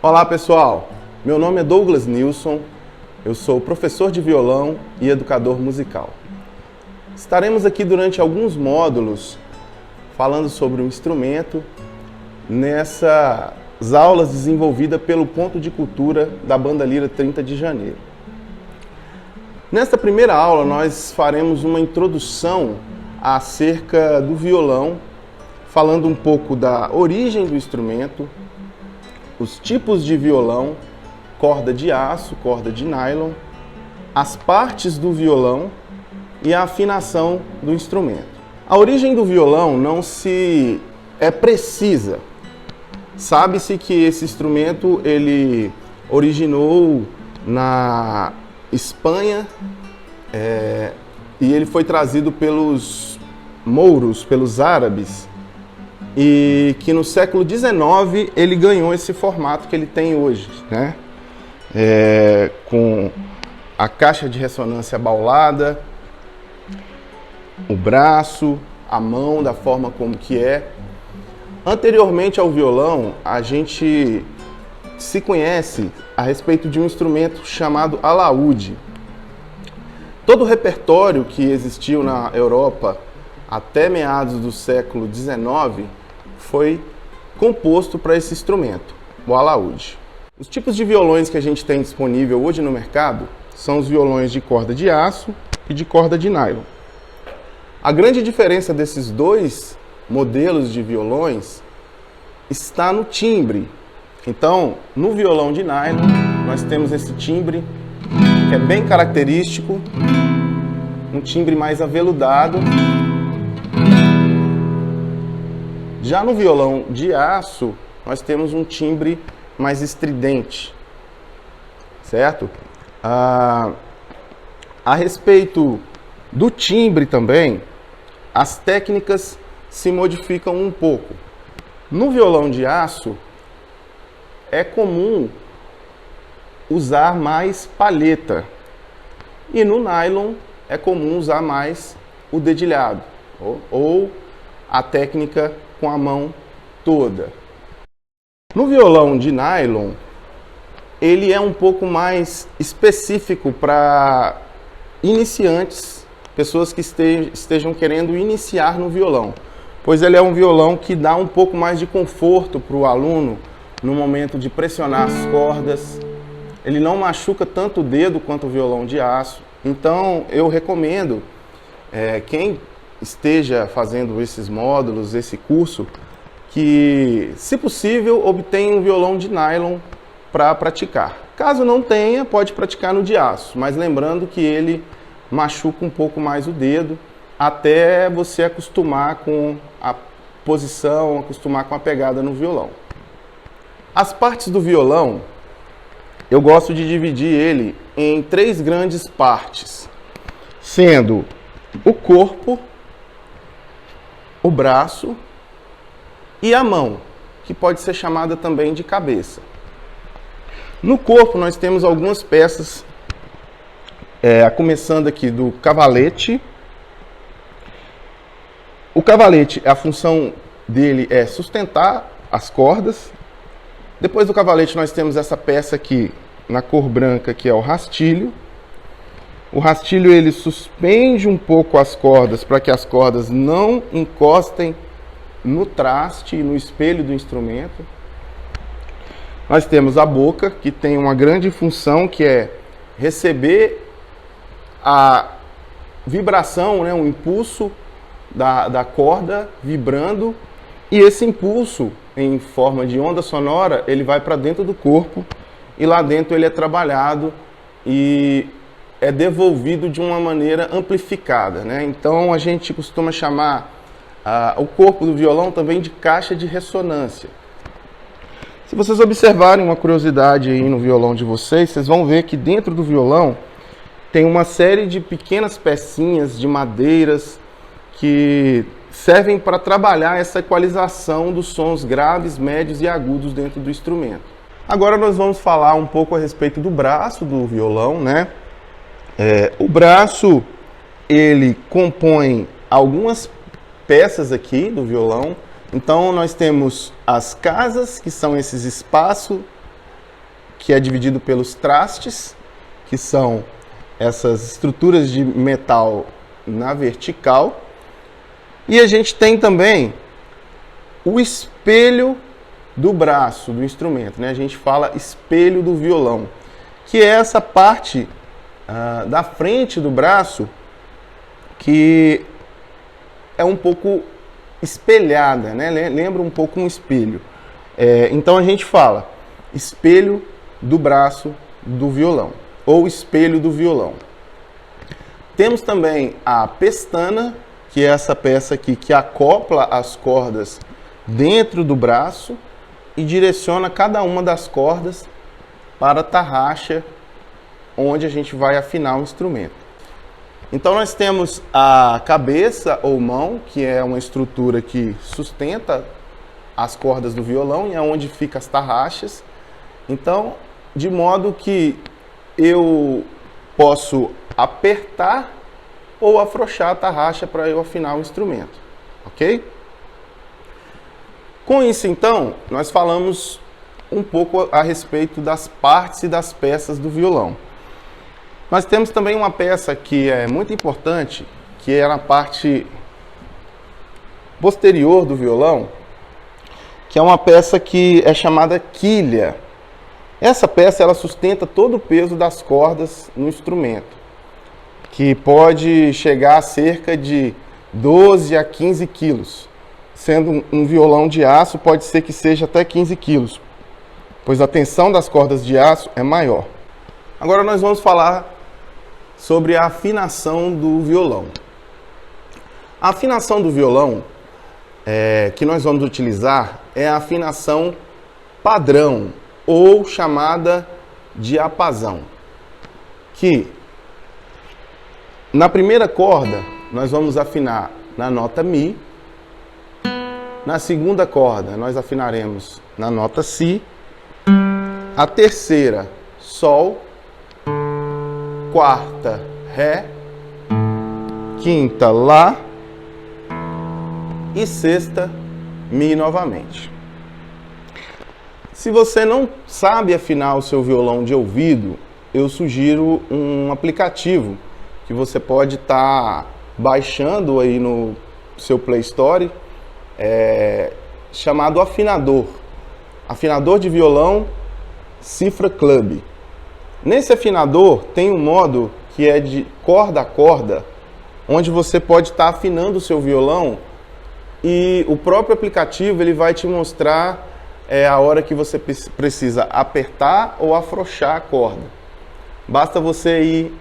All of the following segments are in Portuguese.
Olá pessoal, meu nome é Douglas Nilson, eu sou professor de violão e educador musical. Estaremos aqui durante alguns módulos falando sobre o instrumento nessas aulas desenvolvidas pelo Ponto de Cultura da Banda Lira 30 de Janeiro. Nesta primeira aula nós faremos uma introdução acerca do violão, falando um pouco da origem do instrumento, os tipos de violão, corda de aço, corda de nylon, as partes do violão e a afinação do instrumento. A origem do violão não se é precisa. Sabe-se que esse instrumento ele originou na Espanha e ele foi trazido pelos mouros, pelos árabes, e que no século XIX ele ganhou esse formato que ele tem hoje, né? Com a caixa de ressonância abaulada, o braço, a mão da forma como que é. Anteriormente ao violão, a gente se conhece a respeito de um instrumento chamado alaúde. Todo o repertório que existiu na Europa até meados do século XIX foi composto para esse instrumento, o alaúde. Os tipos de violões que a gente tem disponível hoje no mercado são os violões de corda de aço e de corda de nylon. A grande diferença desses dois modelos de violões está no timbre. Então, no violão de nylon, nós temos esse timbre que é bem característico, um timbre mais aveludado. Já no violão de aço, nós temos um timbre mais estridente, certo? A respeito do timbre também, as técnicas se modificam um pouco. No violão de aço, é comum usar mais palheta, e no nylon é comum usar mais o dedilhado, ou a técnica com a mão toda. No violão de nylon, ele é um pouco mais específico para iniciantes, pessoas que estejam querendo iniciar no violão, pois ele é um violão que dá um pouco mais de conforto para o aluno no momento de pressionar as cordas. Ele não machuca tanto o dedo quanto o violão de aço. Então eu recomendo quem esteja fazendo esses módulos, esse curso, que, se possível, obtenha um violão de nylon para praticar. Caso não tenha, pode praticar no de aço, mas lembrando que ele machuca um pouco mais o dedo, até você acostumar com a posição, acostumar com a pegada no violão. As partes do violão, eu gosto de dividir ele em três grandes partes, sendo o corpo, o braço e a mão, que pode ser chamada também de cabeça. No corpo nós temos algumas peças, começando aqui do cavalete. O cavalete, a função dele é sustentar as cordas. Depois do cavalete nós temos essa peça aqui na cor branca, que é o rastilho. O rastilho ele suspende um pouco as cordas para que as cordas não encostem no traste e no espelho do instrumento. Nós temos a boca, que tem uma grande função, que é receber a vibração, né, um impulso da corda vibrando, e esse impulso em forma de onda sonora, ele vai para dentro do corpo, e lá dentro ele é trabalhado e é devolvido de uma maneira amplificada, né? Então a gente costuma chamar o corpo do violão também de caixa de ressonância. Se vocês observarem uma curiosidade aí no violão de vocês, vocês vão ver que dentro do violão tem uma série de pequenas pecinhas de madeiras que servem para trabalhar essa equalização dos sons graves, médios e agudos dentro do instrumento. Agora nós vamos falar um pouco a respeito do braço do violão, né? O braço, ele compõe algumas peças aqui do violão. Então nós temos as casas, que são esses espaços que é dividido pelos trastes, que são essas estruturas de metal na vertical. E a gente tem também o espelho do braço do instrumento, né? A gente fala espelho do violão, que é essa parte da frente do braço que é um pouco espelhada, né? Lembra um pouco um espelho. Então a gente fala espelho do braço do violão, ou espelho do violão. Temos também a pestana, que é essa peça aqui que acopla as cordas dentro do braço e direciona cada uma das cordas para a tarraxa, onde a gente vai afinar o instrumento. Então nós temos a cabeça ou mão, que é uma estrutura que sustenta as cordas do violão e é onde ficam as tarraxas. Então, de modo que eu posso apertar ou afrouxar a tarraxa para eu afinar o instrumento, ok? Com isso, então, nós falamos um pouco a respeito das partes e das peças do violão. Nós temos também uma peça que é muito importante, que é na parte posterior do violão, que é uma peça que é chamada quilha. Essa peça ela sustenta todo o peso das cordas no instrumento, que pode chegar a cerca de 12 a 15 quilos. Sendo um violão de aço, pode ser que seja até 15 quilos, pois a tensão das cordas de aço é maior. Agora nós vamos falar sobre a afinação do violão. A afinação do violão que nós vamos utilizar é a afinação padrão, ou chamada diapasão, que na primeira corda nós vamos afinar na nota Mi, na segunda corda nós afinaremos na nota Si, a terceira Sol, quarta Ré, quinta Lá e sexta Mi novamente. Se você não sabe afinar o seu violão de ouvido, eu sugiro um aplicativo que você pode estar baixando aí no seu Play Store, chamado Afinador. Afinador de violão Cifra Club. Nesse afinador tem um modo que é de corda a corda, onde você pode estar afinando o seu violão e o próprio aplicativo ele vai te mostrar a hora que você precisa apertar ou afrouxar a corda. Basta você ir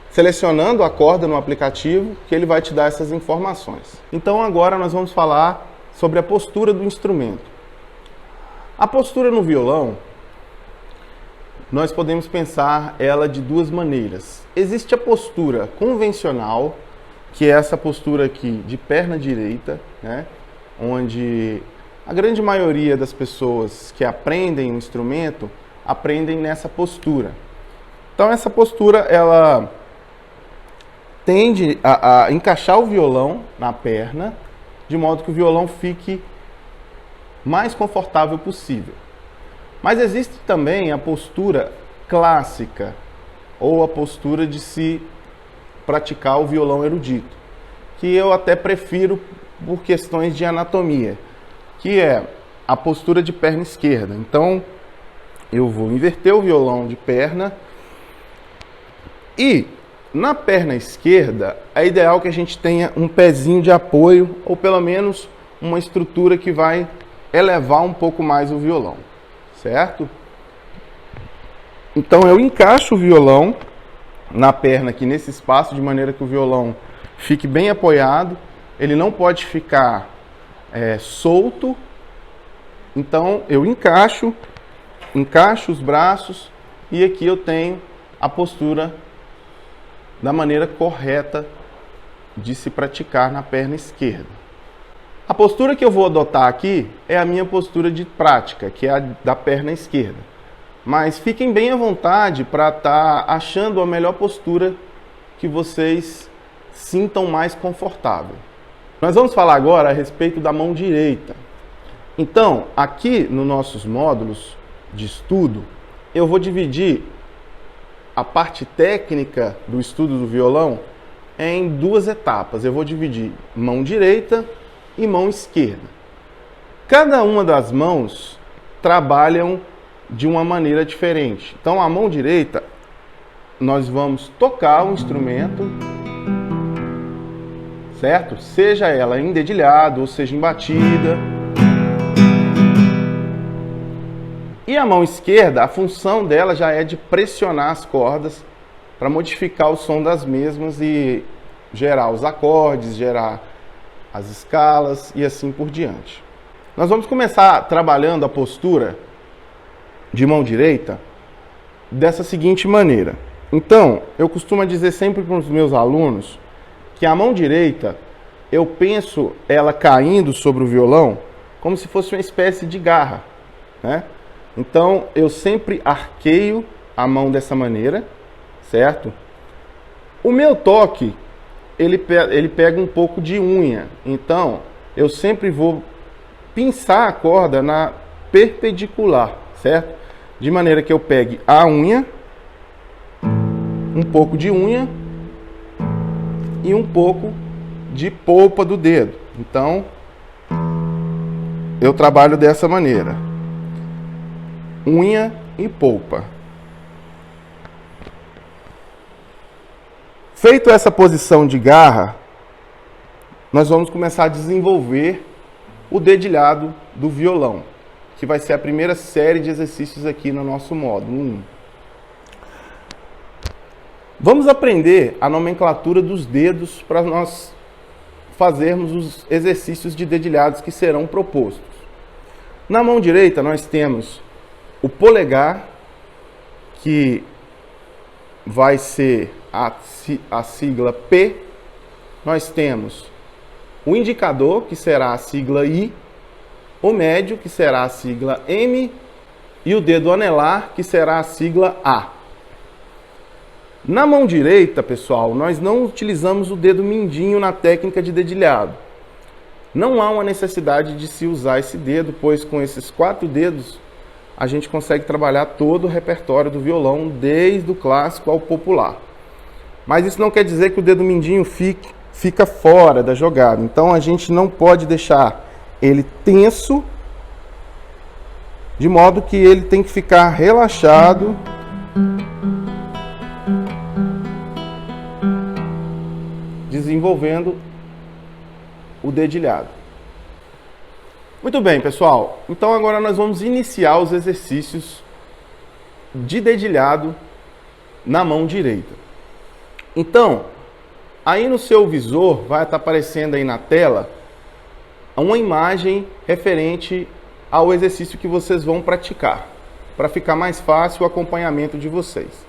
selecionando a corda no aplicativo que ele vai te dar essas informações. Então agora nós vamos falar sobre a postura do instrumento. A postura no violão, nós podemos pensar ela de duas maneiras. Existe a postura convencional, que é essa postura aqui de perna direita, né? Onde a grande maioria das pessoas que aprendem o instrumento aprendem nessa postura. Então essa postura ela tende a encaixar o violão na perna, de modo que o violão fique mais confortável possível. Mas existe também a postura clássica, ou a postura de se praticar o violão erudito, que eu até prefiro por questões de anatomia, que é a postura de perna esquerda. Então, eu vou inverter o violão de perna e na perna esquerda é ideal que a gente tenha um pezinho de apoio ou pelo menos uma estrutura que vai elevar um pouco mais o violão, certo? Então eu encaixo o violão na perna aqui nesse espaço de maneira que o violão fique bem apoiado, ele não pode ficar solto. Então eu encaixo os braços e aqui eu tenho a postura da maneira correta de se praticar na perna esquerda. A postura que eu vou adotar aqui é a minha postura de prática, que é a da perna esquerda. Mas fiquem bem à vontade para estar achando a melhor postura que vocês sintam mais confortável. Nós vamos falar agora a respeito da mão direita. Então, aqui nos nossos módulos de estudo, eu vou dividir a parte técnica do estudo do violão em duas etapas. Eu vou dividir mão direita e mão esquerda. Cada uma das mãos trabalham de uma maneira diferente. Então, a mão direita, nós vamos tocar o instrumento, certo? Seja ela em dedilhado ou seja em batida. E a mão esquerda, a função dela já é de pressionar as cordas para modificar o som das mesmas e gerar os acordes, gerar as escalas e assim por diante. Nós vamos começar trabalhando a postura de mão direita dessa seguinte maneira. Então, eu costumo dizer sempre para os meus alunos que a mão direita, eu penso ela caindo sobre o violão como se fosse uma espécie de garra, né? Então, eu sempre arqueio a mão dessa maneira, certo? O meu toque, ele pega um pouco de unha. Então, eu sempre vou pinçar a corda na perpendicular, certo? De maneira que eu pegue a unha, um pouco de unha e um pouco de polpa do dedo. Então, eu trabalho dessa maneira. Unha e polpa. Feito essa posição de garra, nós vamos começar a desenvolver o dedilhado do violão, que vai ser a primeira série de exercícios aqui no nosso módulo 1. Vamos aprender a nomenclatura dos dedos para nós fazermos os exercícios de dedilhados que serão propostos. Na mão direita nós temos o polegar, que vai ser a sigla P. Nós temos o indicador, que será a sigla I, o médio, que será a sigla M, e o dedo anelar, que será a sigla A. Na mão direita, pessoal, nós não utilizamos o dedo mindinho na técnica de dedilhado. Não há uma necessidade de se usar esse dedo, pois com esses 4 dedos a gente consegue trabalhar todo o repertório do violão, desde o clássico ao popular. Mas isso não quer dizer que o dedo mindinho fica fora da jogada. Então a gente não pode deixar ele tenso, de modo que ele tem que ficar relaxado. Desenvolvendo o dedilhado. Muito bem, pessoal. Então agora nós vamos iniciar os exercícios de dedilhado na mão direita. Então, aí no seu visor vai estar aparecendo aí na tela uma imagem referente ao exercício que vocês vão praticar, para ficar mais fácil o acompanhamento de vocês.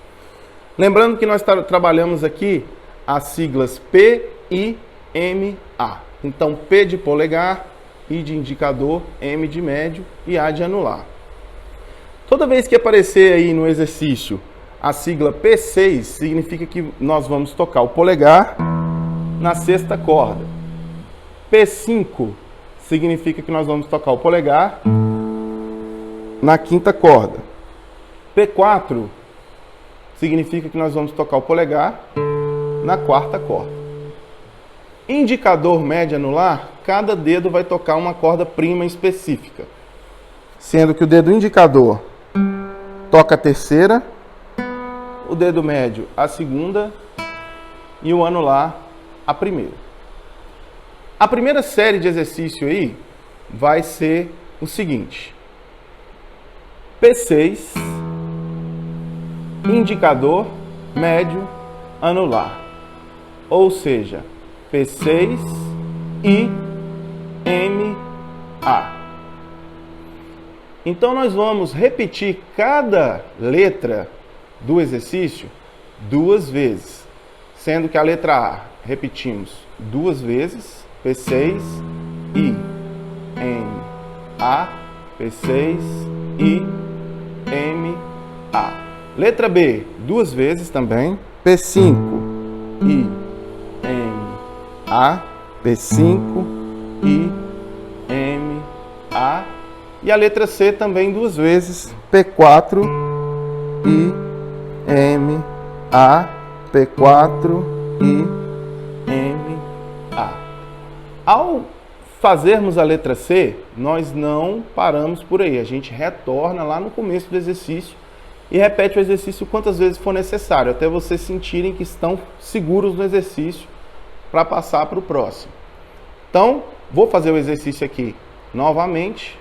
Lembrando que nós trabalhamos aqui as siglas P, I, M, A. Então, P de polegar, I de indicador, M de médio e A de anular. Toda vez que aparecer aí no exercício a sigla P6, significa que nós vamos tocar o polegar na sexta corda. P5 significa que nós vamos tocar o polegar na quinta corda. P4 significa que nós vamos tocar o polegar na quarta corda. Indicador, médio, anular, cada dedo vai tocar uma corda prima específica, sendo que o dedo indicador toca a terceira, o dedo médio a segunda e o anular a primeira. A primeira série de exercício aí vai ser o seguinte: P6, indicador, médio, anular. Ou seja, P6, I, M, A. Então nós vamos repetir cada letra do exercício 2 vezes, sendo que a letra A repetimos 2 vezes, P6, I, M, A, P6, I, M, A. Letra B 2 vezes também, P5, I, M, A, P5, I, M, A. E a letra C também 2 vezes, P4, I, M, A, P4, I, M, A. Ao fazermos a letra C, nós não paramos por aí. A gente retorna lá no começo do exercício e repete o exercício quantas vezes for necessário, até vocês sentirem que estão seguros no exercício para passar para o próximo. Então, vou fazer o exercício aqui novamente.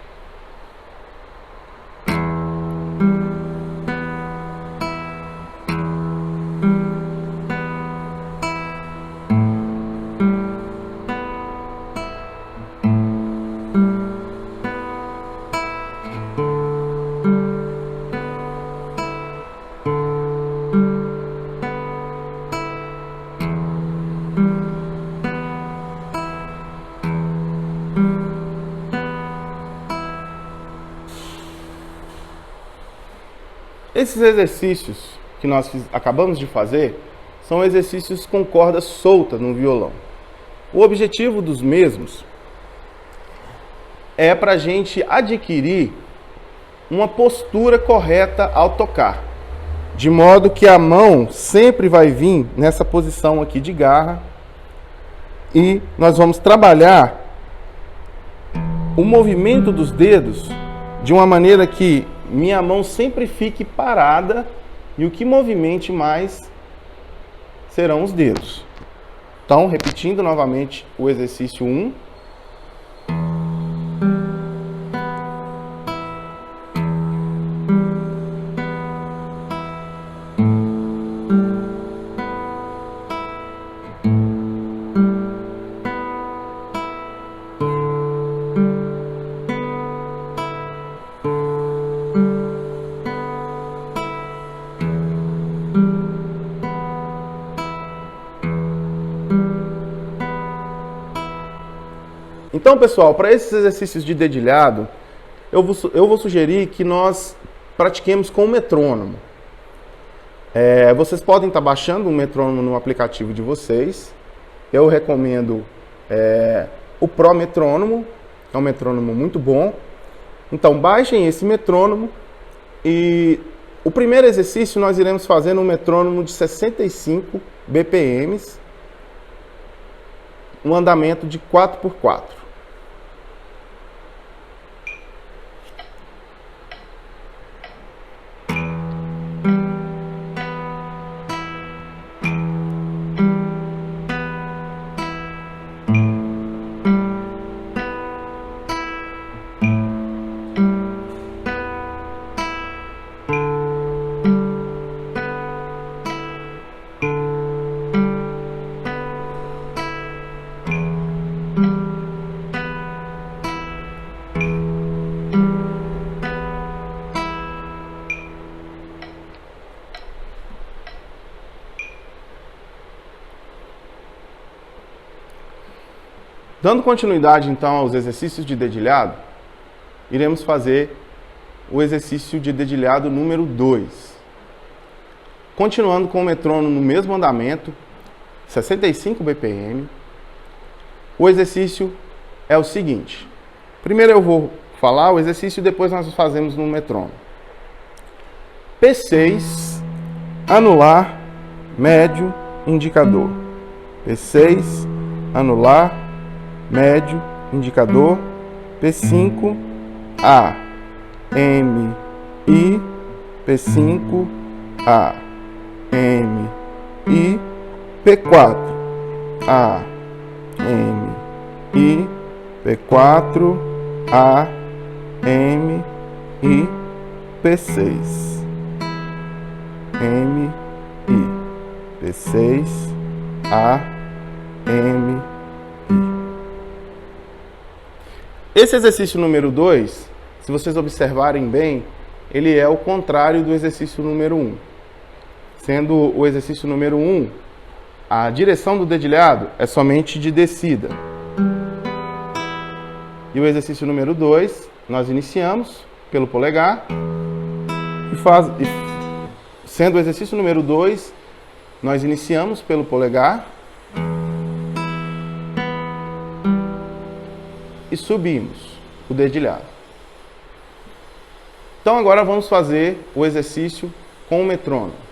Esses exercícios que nós acabamos de fazer são exercícios com corda solta no violão. O objetivo dos mesmos é para a gente adquirir uma postura correta ao tocar, de modo que a mão sempre vai vir nessa posição aqui de garra e nós vamos trabalhar o movimento dos dedos de uma maneira que minha mão sempre fique parada e o que movimente mais serão os dedos. Então, repetindo novamente o exercício 1. Então, pessoal, para esses exercícios de dedilhado, eu vou sugerir que nós pratiquemos com o metrônomo. Vocês podem estar baixando o metrônomo no aplicativo de vocês. Eu recomendo o Pro Metrônomo, é um metrônomo muito bom. Então, baixem esse metrônomo e o primeiro exercício nós iremos fazer no metrônomo de 65 BPMs, um andamento de 4x4. Dando continuidade, então, aos exercícios de dedilhado, iremos fazer o exercício de dedilhado número 2. Continuando com o metrônomo no mesmo andamento, 65 BPM, o exercício é o seguinte. Primeiro eu vou falar o exercício e depois nós fazemos no metrônomo. P6, anular, médio, indicador. P6, anular, médio, indicador, P5, A, M, I, P5, A, M, I, P4, A, M, I, P4, A, M, I, P6, M, I, P6, A, M, I. Esse exercício número 2, se vocês observarem bem, ele é o contrário do exercício número 1. Sendo o exercício número 1, a direção do dedilhado é somente de descida. E o exercício número 2, nós iniciamos pelo polegar. Sendo o exercício número 2, nós iniciamos pelo polegar. E subimos o dedilhado. Então agora vamos fazer o exercício com o metrônomo.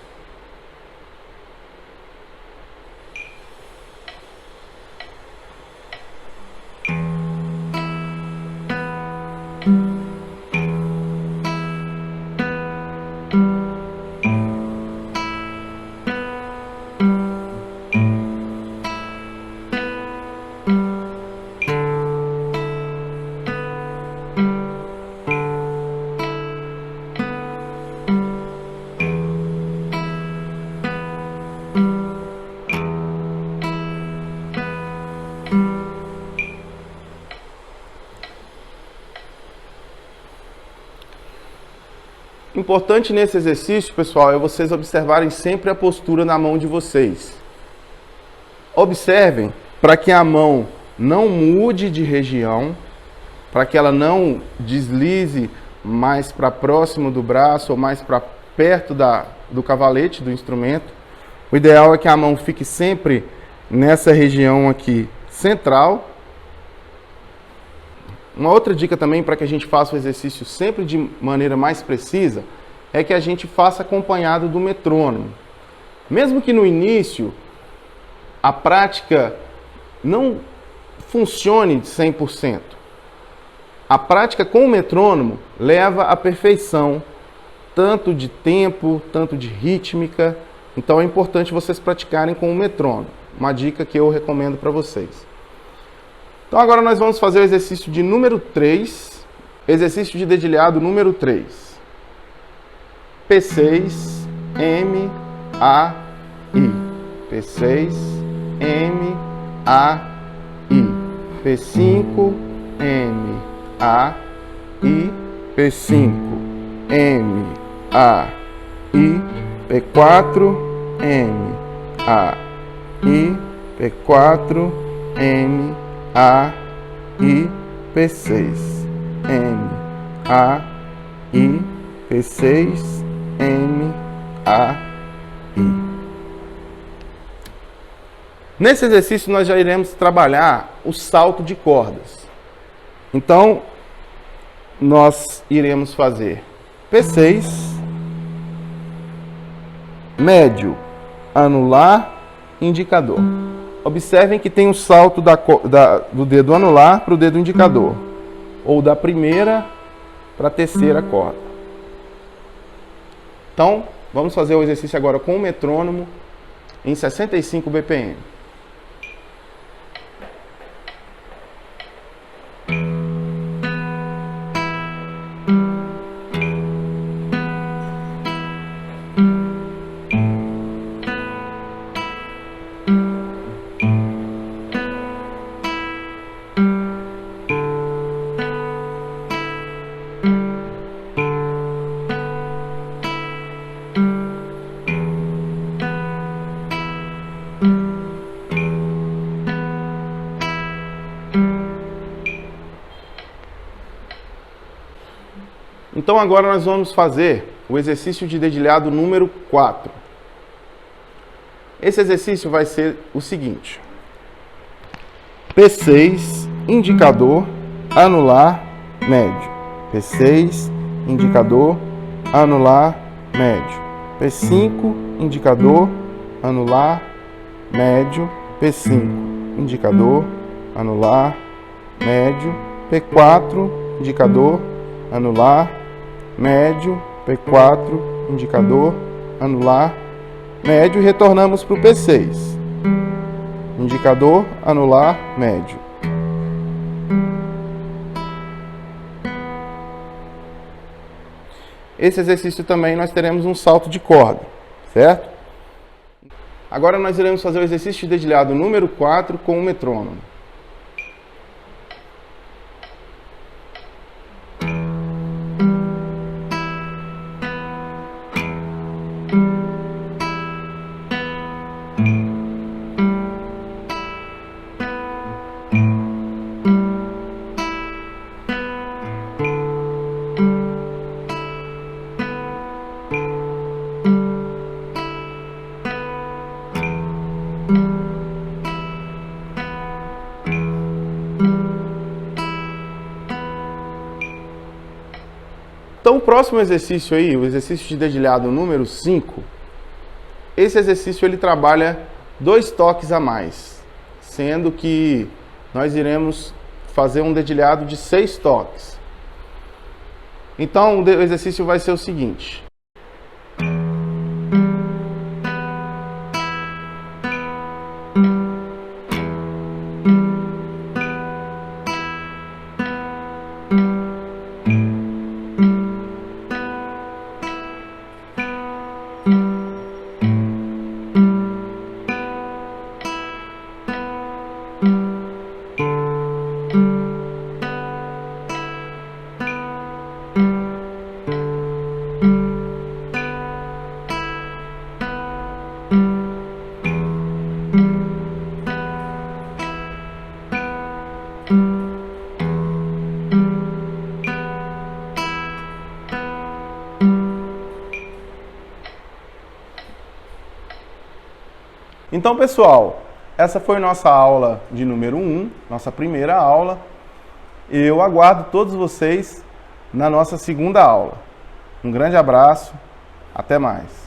Importante nesse exercício, pessoal, é vocês observarem sempre a postura na mão de vocês. Observem para que a mão não mude de região, para que ela não deslize mais para próximo do braço ou mais para perto do cavalete do instrumento. O ideal é que a mão fique sempre nessa região aqui central. Uma outra dica também para que a gente faça o exercício sempre de maneira mais precisa é que a gente faça acompanhado do metrônomo. Mesmo que no início a prática não funcione de 100%, a prática com o metrônomo leva à perfeição, tanto de tempo, tanto de rítmica. Então é importante vocês praticarem com o metrônomo. Uma dica que eu recomendo para vocês. Então agora nós vamos fazer o exercício de número 3, exercício de dedilhado número 3. P6, M, A, I. P6, M, A, I. P5, M, A, I. P5, M, A, I. P4, M, A, I. P4, M, A, I, P6, M, A, I, P6, M, A, I. Nesse exercício nós já iremos trabalhar o salto de cordas. Então, nós iremos fazer P6, médio, anular, indicador. Observem que tem um salto do dedo anular para o dedo indicador, ou da primeira para a terceira corda. Então, vamos fazer o exercício agora com o metrônomo em 65 BPM. Então agora nós vamos fazer o exercício de dedilhado número 4. Esse exercício vai ser o seguinte: P6, indicador, anular, médio. P6, indicador, anular, médio. P5, indicador, anular, médio. P5, indicador, anular, médio. P4, indicador, anular, médio, P4, indicador, anular, médio, e retornamos para o P6. Indicador, anular, médio. Esse exercício também nós teremos um salto de corda, certo? Agora nós iremos fazer o exercício de dedilhado número 4 com o metrônomo. próximo exercício aí, o exercício de dedilhado número 5, esse exercício ele trabalha 2 toques a mais, sendo que nós iremos fazer um dedilhado de 6 toques. Então o exercício vai ser o seguinte. Então, pessoal, essa foi nossa aula de número 1, nossa primeira aula. Eu aguardo todos vocês na nossa segunda aula. Um grande abraço, até mais.